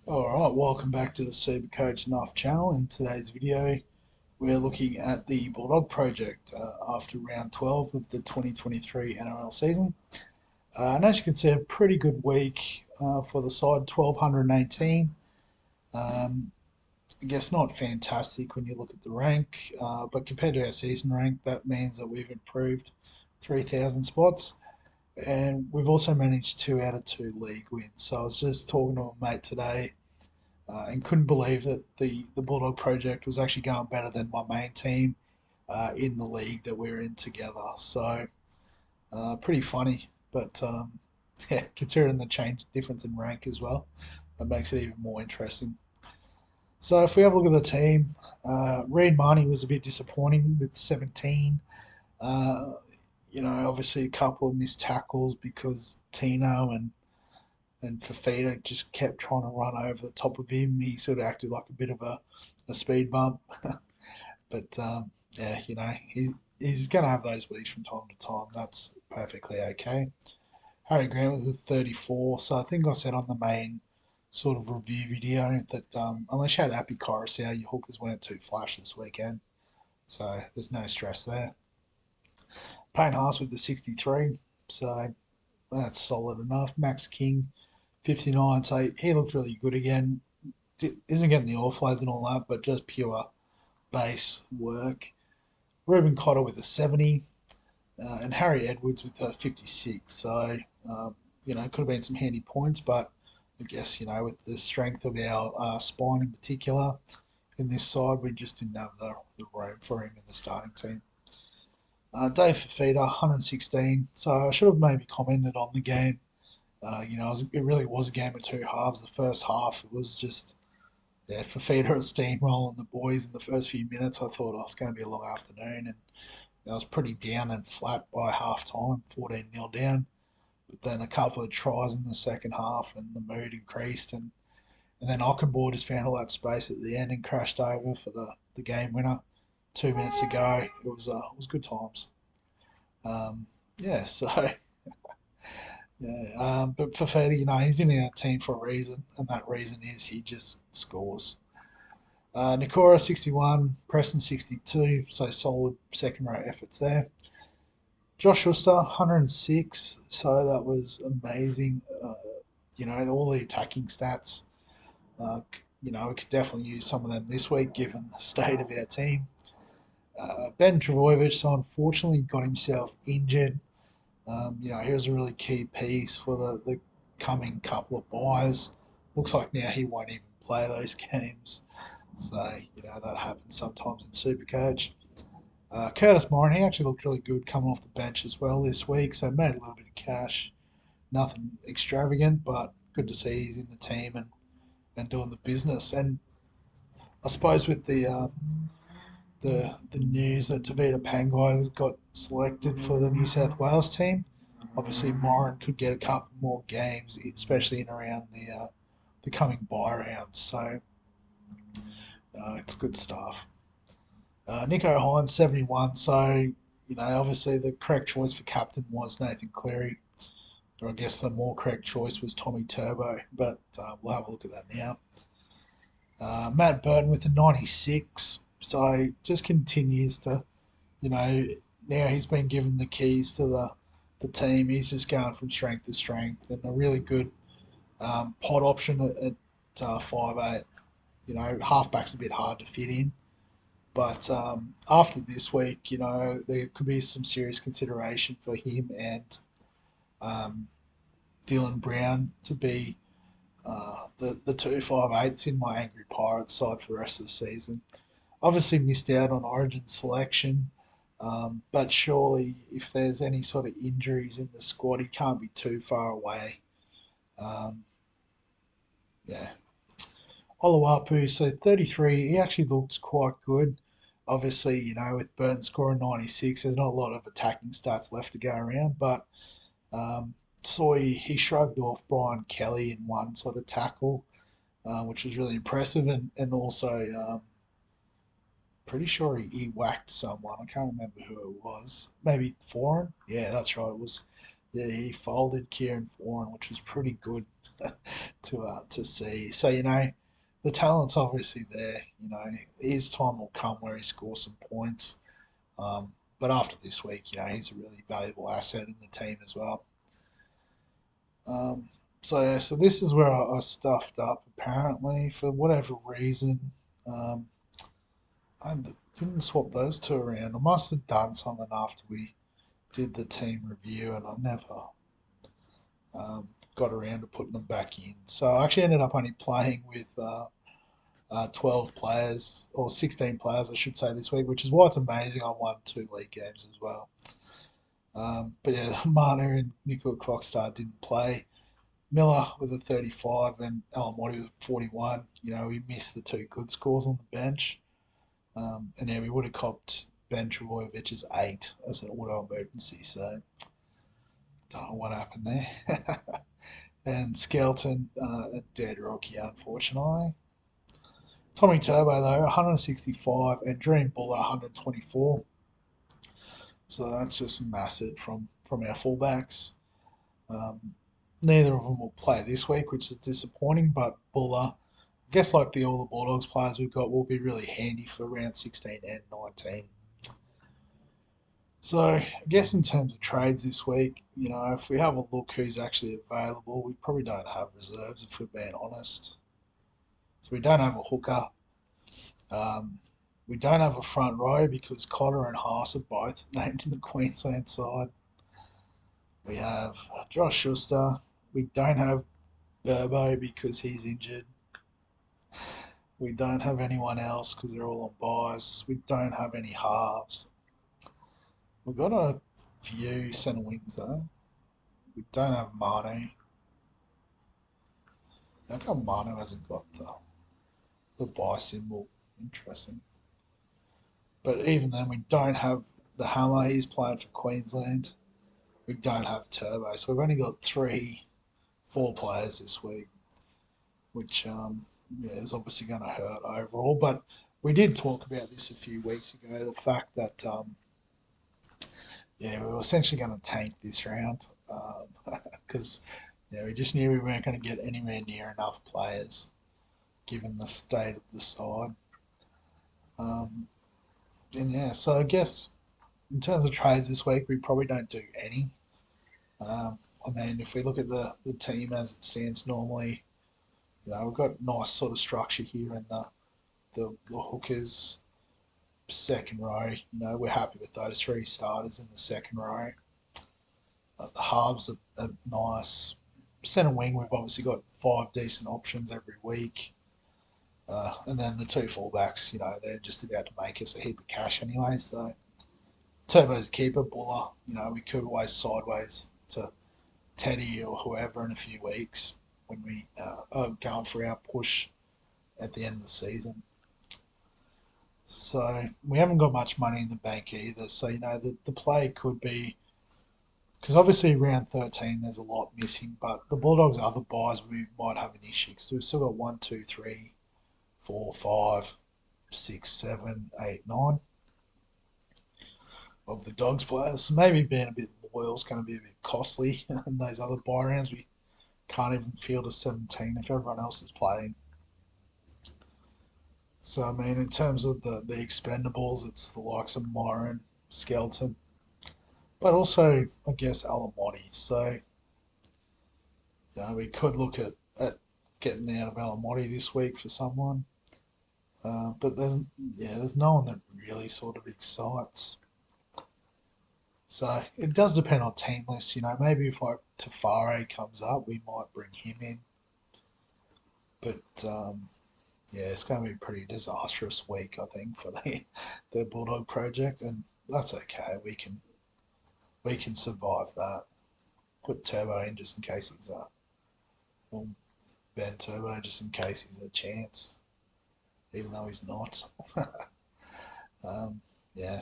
Alright, welcome back to the SuperCoach Nuff channel. In today's video, we're looking at the Bulldog Project after round 12 of the 2023 NRL season. And as you can see, a pretty good week for the side, 1,218. Um, I guess not fantastic when you look at the rank, but compared to our season rank, that means that we've improved 3,000 spots. And we've also managed 2 out of 2 league wins. So I was just talking to a mate today and couldn't believe that the Bulldog Project was actually going better than my main team in the league that we're in together. So pretty funny, but yeah, considering the change difference in rank as well, that makes it even more interesting. So if we have a look at the team, Reed Marnie was a bit disappointing with 17. Uh, obviously a couple of missed tackles because Tino and Fafita just kept trying to run over the top of him. He sort of acted like a bit of a speed bump. But yeah, he's going to have those weeks from time to time. That's perfectly okay. Harry Grant was with 34, so I think I said on the main sort of review video that unless you had Appy Coruscant, your hookers weren't too flash this weekend. So there's no stress there. Payne Haas with the 63, so that's solid enough. Max King, 59, so he looked really good again. Isn't getting the offloads and all that, but just pure base work. Ruben Cotter with a 70, and Harry Edwards with a 56. So, could have been some handy points, but I guess, with the strength of our spine in particular in this side, we just didn't have the room for him in the starting team. Dave Fafita, 116. So I should have maybe commented on the game. It really was a game of two halves. The first half, it was just Fafita steamrolling the boys in the first few minutes. I thought it's going to be a long afternoon, and I was pretty down and flat by half time, 14-0 down. But then a couple of tries in the second half, and the mood increased, and then Ockenbaugh just found all that space at the end and crashed over for the game winner. 2 minutes ago, it was good times. So yeah, but Fafita, he's in our team for a reason, and that reason is he just scores. Nikora 61, Preston 62, so solid second row efforts there. Josh Schuster 106, so that was amazing. All the attacking stats. We could definitely use some of them this week given the state of our team. Ben Travojevic, so unfortunately got himself injured. He was a really key piece for the coming couple of buys. Looks like now he won't even play those games. So, that happens sometimes in Supercoach. Curtis Morin, he actually looked really good coming off the bench as well this week, so made a little bit of cash. Nothing extravagant, but good to see he's in the team and doing the business. And I suppose with the news that Tavita Pangai has got selected for the New South Wales team, obviously Morin could get a couple more games, especially in around the coming bye rounds. So it's good stuff. Nico Hines, 71. So, obviously the correct choice for captain was Nathan Cleary. Or I guess the more correct choice was Tommy Turbo, but we'll have a look at that now. Matt Burton with the 96. So just continues to, you know, now he's been given the keys to the team. He's just going from strength to strength and a really good pod option at 5'8". Halfback's a bit hard to fit in. But after this week, there could be some serious consideration for him and um, Dylan Brown to be the 2 5/8s in my Angry Pirates side for the rest of the season. Obviously missed out on Origin selection, but surely if there's any sort of injuries in the squad, he can't be too far away. Um, yeah, Oluwapu, so 33, he actually looks quite good. Obviously, with Burton scoring 96, there's not a lot of attacking stats left to go around, but um, saw he shrugged off Brian Kelly in one sort of tackle, which was really impressive, and also pretty sure he whacked someone. I can't remember who it was. Maybe Foreign? Yeah, that's right. It was. Yeah, he folded Kieran Foreign, which was pretty good. to see. So the talent's obviously there. His time will come where he scores some points. But after this week, he's a really valuable asset in the team as well. So this is where I stuffed up. Apparently, for whatever reason, um, I didn't swap those two around. I must have done something after we did the team review, and I never got around to putting them back in. So I actually ended up only playing with 12 players, or 16 players, I should say, this week, which is why it's amazing I won 2 league games as well. But yeah, Manu and Nico Clockstar didn't play. Miller with a 35 and Alamotti with a 41. We missed the two good scores on the bench. And yeah, we would have copped Ben Trevojevic's 8 as an auto emergency. So don't know what happened there. And Skelton, a dead rookie, unfortunately. Tommy Turbo, though, 165, and Dream Buller, 124. So that's just massive from our fullbacks. Neither of them will play this week, which is disappointing, but Buller, I guess like all the Bulldogs players we've got, will be really handy for round 16 and 19. So I guess in terms of trades this week, if we have a look who's actually available, we probably don't have reserves if we're being honest. So we don't have a hooker. Um, we don't have a front row because Cotter and Haas are both named in the Queensland side. We have Josh Schuster. We don't have Burbo because he's injured. We don't have anyone else because they're all on buys. We don't have any halves. We've got a few centre wings though. We don't have Manu. How come Manu hasn't got the buy symbol? Interesting. But even then, we don't have the Hammer. He's playing for Queensland. We don't have Turbo. So we've only got 4 players this week, which is obviously going to hurt overall. But we did talk about this a few weeks ago, the fact that we were essentially going to tank this round because we just knew we weren't going to get anywhere near enough players given the state of the side. Um, and so I guess in terms of trades this week, we probably don't do any. I mean, if we look at the team as it stands normally, we've got nice sort of structure here in the hookers second row. We're happy with those 3 starters in the second row. The halves are nice. Centre wing, we've obviously got 5 decent options every week. And then the 2 fullbacks, they're just about to make us a heap of cash anyway. So Turbo's a keeper. Buller, we could always sideways to Teddy or whoever in a few weeks when we are going for our push at the end of the season. So we haven't got much money in the bank either. So, the play could be, because obviously round 13 there's a lot missing, but the Bulldogs' other buys we might have an issue because we've still got 1, 2, 3, 4, 5, 6, 7, 8, 9 of the Dogs players. So maybe being a bit loyal is going to be a bit costly in those other buy rounds. We can't even field a 17 if everyone else is playing. So, I mean, in terms of the expendables, it's the likes of Myron, Skelton, but also, I guess, Alamotti. So, we could look at getting out of Alamotti this week for someone. But there's no one that really sort of excites. So it does depend on team lists. Maybe if like Tafare comes up, we might bring him in. But it's going to be a pretty disastrous week, I think, for the Bulldog Project, and that's okay. We can survive that. Put Turbo in just in case he's well, Ben Turbo just in case he's a chance, even though he's not. Yeah.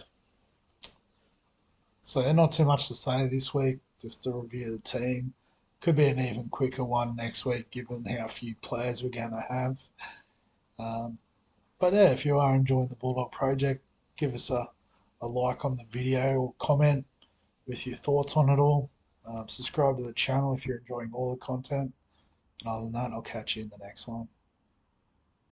So not too much to say this week. Just to review the team. Could be an even quicker one next week, given how few players we're going to have. But yeah, if you are enjoying the Bulldog Project, give us a like on the video or comment with your thoughts on it all. Subscribe to the channel if you're enjoying all the content. And other than that, I'll catch you in the next one.